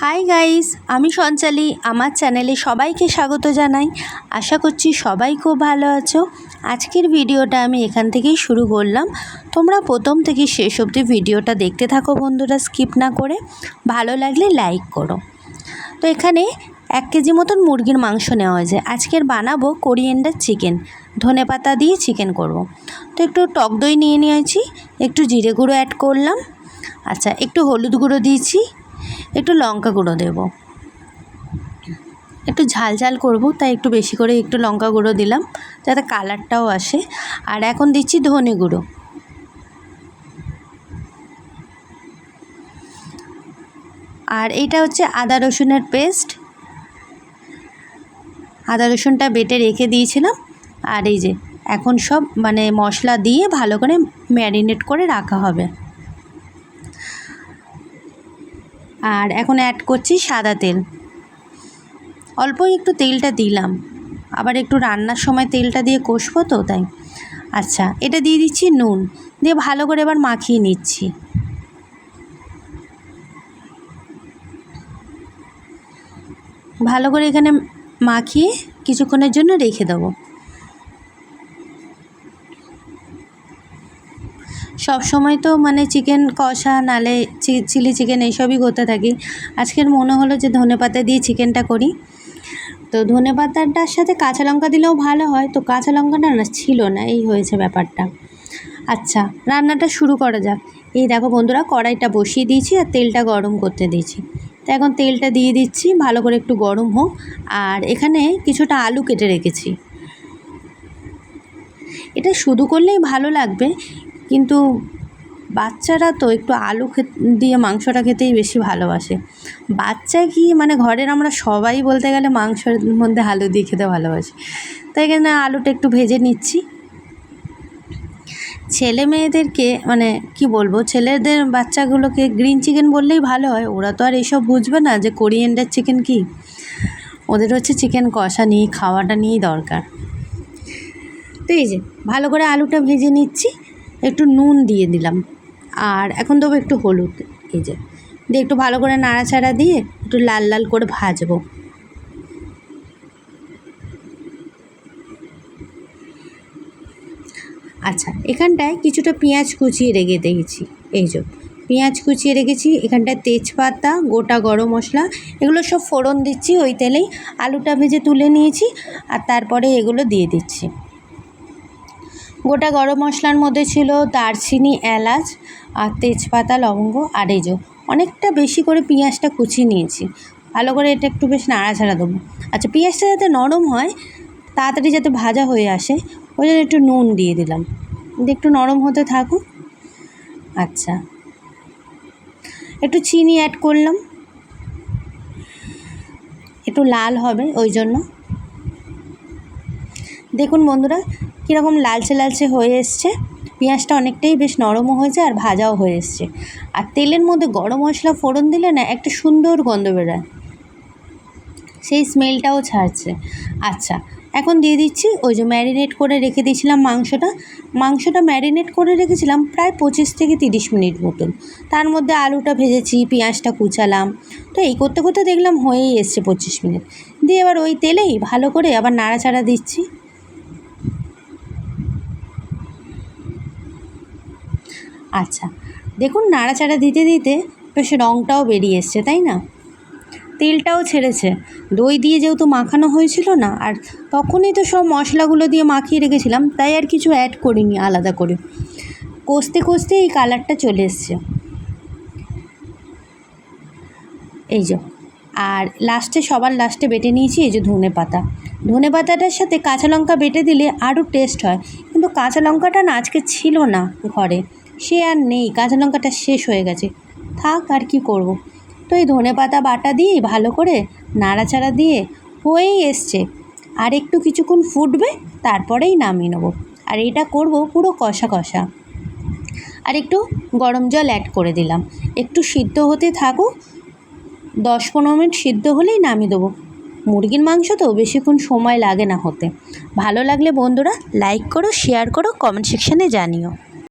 Hi guys, আমি সঞ্চালি। আমার চ্যানেলে সবাইকে স্বাগত জানাই। আশা করছি সবাই খুব ভালো আছো। আজকের ভিডিওটা আমি এখান থেকেই শুরু করলাম। তোমরা প্রথম থেকে শেষ অবধি ভিডিওটা দেখতে থাকো বন্ধুরা, স্কিপ না করে। ভালো লাগলে লাইক করো। তো এখানে 1 কেজি মতন মুরগির মাংস নেওয়া হয়েছে। আজকের বানাবো কোরিয়েন্ডার চিকেন, ধনেপাতা দিয়ে চিকেন করব। তো একটু টক দই নিয়ে নিয়েছি, একটু জিরে গুঁড়ো অ্যাড করলাম। আচ্ছা, একটু হলুদ গুঁড়ো দিয়েছি, একটু লঙ্কা গুঁড়ো দেব। একটু ঝাল ঝাল করব, তাই একটু বেশি করে একটু লঙ্কা গুঁড়ো দিলাম যাতে কালারটাও আসে। আর এখন দিচ্ছি ধনে গুঁড়ো। আর এইটা হচ্ছে আদা রসুনের পেস্ট। আদা রসুনটা বেটে রেখে দিয়েছিলাম। আর এই যে এখন সব মশলা দিয়ে ভালো করে ম্যারিনেট করে রাখা হবে। আর এখন অ্যাড করছি সাদা তেল। অল্প একটু তেলটা দিলাম, আবার একটু রান্নার সময় তেলটা দিয়ে কষবো তো তাই। আচ্ছা, এটা দিয়ে দিচ্ছি নুন, দিয়ে ভালো করে এবার মাখিয়ে নিচ্ছি। ভালো করে এখানে মাখিয়ে কিছুক্ষণের জন্য রেখে দেবো। সব সময় তো চিকেন কষা নালে চিলি চিকেন এইসবই করতে থাকি। আজকের মনে হলো যে ধনেপাতা দিয়ে চিকেনটা করি। তো ধনেপাতাটার সাথে কাঁচা লঙ্কা দিলেও ভালো হয়, তো কাঁচা লঙ্কাটা না ছিল না, এই হয়েছে ব্যাপারটা। আচ্ছা, রান্নাটা শুরু করা যাক। এই দেখো বন্ধুরা, কড়াইটা বসিয়ে দিয়েছি আর তেলটা গরম করতে দিয়েছি। তো এখন তেলটা দিয়ে দিচ্ছি, ভালো করে একটু গরম হোক। আর এখানে কিছুটা আলু কেটে রেখেছি। এটা শুধু করলেই ভালো লাগবে, কিন্তু বাচ্চারা তো একটু আলু দিয়ে মাংসটা খেতেই বেশি ভালোবাসে। বাচ্চা কি ঘরের আমরা সবাই বলতে গেলে মাংসের মধ্যে আলু দিয়ে খেতে ভালোবাসি। তাই এখানে আলুটা একটু ভেজে নিচ্ছি। ছেলে মেয়েদেরকে কি বলবো, ছেলেদের বাচ্চাগুলোকে গ্রিন চিকেন বললেই ভালো হয়। ওরা তো আর এইসব বুঝবে না যে কোরিয়েন্ডার চিকেন কি। ওদের হচ্ছে চিকেন কষা নিয়ে খাওয়াটা নিয়েই দরকার। তো এই যে ভালো করে আলুটা ভেজে নিচ্ছি, একটু নুন দিয়ে দিলাম। আর এখন দেবো একটু হলুদ। এই যে দিয়ে একটু ভালো করে নাড়াচাড়া দিয়ে একটু লাল লাল করে ভাজবো। আচ্ছা, এখানটায় কিছুটা পেঁয়াজ কুচিয়ে রেখে দিয়েছি। এই যে পেঁয়াজ কুচিয়ে রেখেছি। এখানটায় তেজপাতা, গোটা গরম মশলা, এগুলো সব ফোড়ন দিচ্ছি ওই তেলেই। আলুটা ভেজে তুলে নিয়েছি আর তারপরে এগুলো দিয়ে দিচ্ছি। গোটা গরম মশলার মধ্যে ছিল দারচিনি, এলাচ আর তেজপাতা, লবঙ্গ। আর এই যে অনেকটা বেশি করে পেঁয়াজটা কুচিয়ে নিয়েছি। ভালো করে এটা একটু বেশ নাড়াচাড়া দেবো। আচ্ছা, পেঁয়াজটা যাতে নরম হয়, তাড়াতাড়ি যাতে ভাজা হয়ে আসে, ওই জন্য একটু নুন দিয়ে দিলাম। একটু নরম হতে থাকুক। আচ্ছা, একটু চিনি অ্যাড করলাম, একটু লাল হবে ওই জন্য। দেখুন বন্ধুরা, কীরকম লালচে লালচে হয়ে এসছে। পেঁয়াজটা অনেকটাই বেশ নরমও হয়েছে আর ভাজাও হয়ে এসছে। আর তেলের মধ্যে গরম মশলা ফোড়ন দিলে না একটা সুন্দর গন্ধ বেরোয়, সেই স্মেলটাও ছাড়ছে। আচ্ছা, এখন দিয়ে দিচ্ছি ওই যে ম্যারিনেট করে রেখে দিয়েছিলাম মাংসটা ম্যারিনেট করে রেখেছিলাম প্রায় 25 থেকে 30 মিনিট মতন। তার মধ্যে আলুটা ভেজেছি, পেঁয়াজটা কুচালাম। তো এই করতে করতে দেখলাম হয়েই এসছে 25 মিনিট। দিয়ে এবার ওই তেলেই ভালো করে আবার নাড়াচাড়া দিচ্ছি। আচ্ছা, দেখুন নাড়াচাড়া দিতে দিতে বেশ রঙটাও বেরিয়ে এসছে, তাই না? তেলটাও ছেড়েছে। দই দিয়ে যেহেতু মাখানো হয়েছিল না, আর তখনই তো সব মশলাগুলো দিয়ে মাখিয়ে রেখেছিলাম, তাই আর কিছু অ্যাড করিনি আলাদা করে। কষতে কষতে এই কালারটা চলে এসছে। এই যে আর সবার লাস্টে বেটে নিয়েছি এই যে ধনেপাতাটার সাথে কাঁচা লঙ্কা বেটে দিলে আরও টেস্ট হয়। কিন্তু কাঁচা লঙ্কাটা না আজকে ছিল না ঘরে, সে আর নেই, কাঁচা লঙ্কাটা শেষ হয়ে গেছে। থাক, আর কি করব। তো এই ধনেপাতা বাটা দিয়ে ভালো করে নাড়াচাড়া দিয়ে হয়েই এসছে। আর একটু কিছুক্ষণ ফুটবে, তারপরেই নামিয়ে নেবো। আর এটা করব পুরো কষা কষা। আর একটু গরম জল অ্যাড করে দিলাম, একটু সিদ্ধ হতে থাকুক। 10-15 মিনিট সিদ্ধ হলেই নামিয়ে দেবো। মুরগির মাংস তো বেশিক্ষণ সময় লাগে না হতে। ভালো লাগলে বন্ধুরা লাইক করো, শেয়ার করো, কমেন্ট সেকশানে জানিও।